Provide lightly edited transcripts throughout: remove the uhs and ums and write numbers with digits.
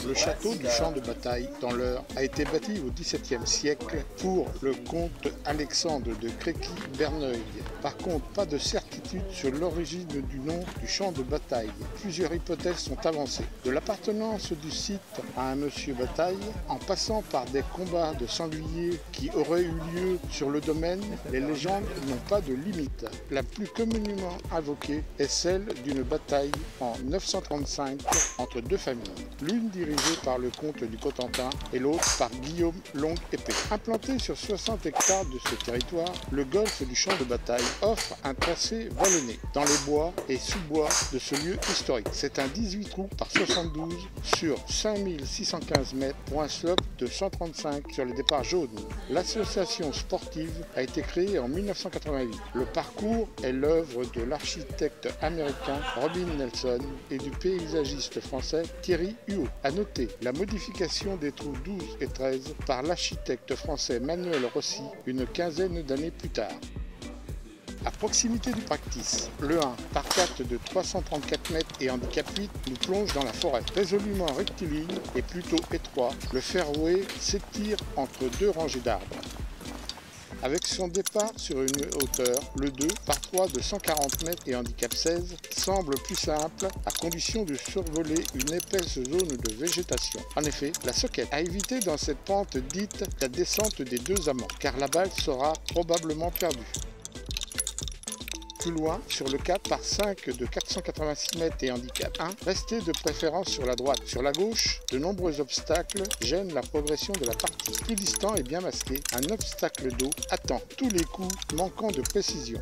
Le château du champ de bataille dans l'Eure a été bâti au XVIIe siècle pour le comte Alexandre de Créqui-Berneuil. Par contre, pas de certitude sur l'origine du nom du champ de bataille. Plusieurs hypothèses sont avancées. De l'appartenance du site à un monsieur Bataille, en passant par des combats de sangliers qui auraient eu lieu sur le domaine, les légendes n'ont pas de limite. La plus communément invoquée est celle d'une bataille en 935 entre deux familles, l'une dirigée par le comte du Cotentin et l'autre par Guillaume Longue-Épée. Implanté sur 60 hectares de ce territoire, le golfe du champ de bataille offre un tracé vallonné dans les bois et sous-bois de ce lieu historique. C'est un 18 trous par 72 sur 5615 mètres pour un slope de 135 sur les départs jaunes. L'association sportive a été créée en 1988. Le parcours est l'œuvre de l'architecte américain Robin Nelson et du paysagiste français Thierry Huot. À noter la modification des trous 12 et 13 par l'architecte français Manuel Rossi une quinzaine d'années plus tard. À proximité du practice, le 1 par 4 de 334 mètres et handicap 8 nous plonge dans la forêt. Résolument rectiligne et plutôt étroit, le fairway s'étire entre deux rangées d'arbres. Avec son départ sur une hauteur, le 2 par 3 de 140 mètres et handicap 16 semble plus simple à condition de survoler une épaisse zone de végétation. En effet, la soquette a évité dans cette pente dite la descente des deux amants, car la balle sera probablement perdue. Plus loin, sur le 4 par 5 de 486 mètres et handicap 1, restez de préférence sur la droite. Sur la gauche, de nombreux obstacles gênent la progression de la partie. Plus distant et bien masqué, un obstacle d'eau attend tous les coups manquant de précision.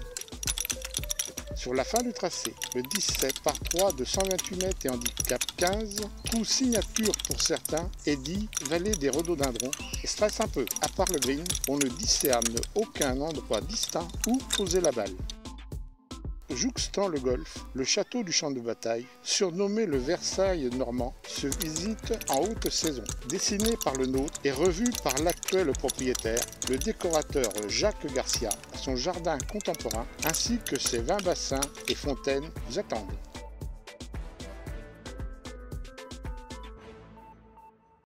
Sur la fin du tracé, le 17 par 3 de 128 mètres et handicap 15, trou signature pour certains est dit vallée des rhododendrons et stresse un peu. À part le green, on ne discerne aucun endroit distinct où poser la balle. Jouxtant le golfe, le château du champ de bataille, surnommé le Versailles normand, se visite en haute saison. Dessiné par le nôtre et revu par l'actuel propriétaire, le décorateur Jacques Garcia, son jardin contemporain, ainsi que ses 20 bassins et fontaines vous attendent.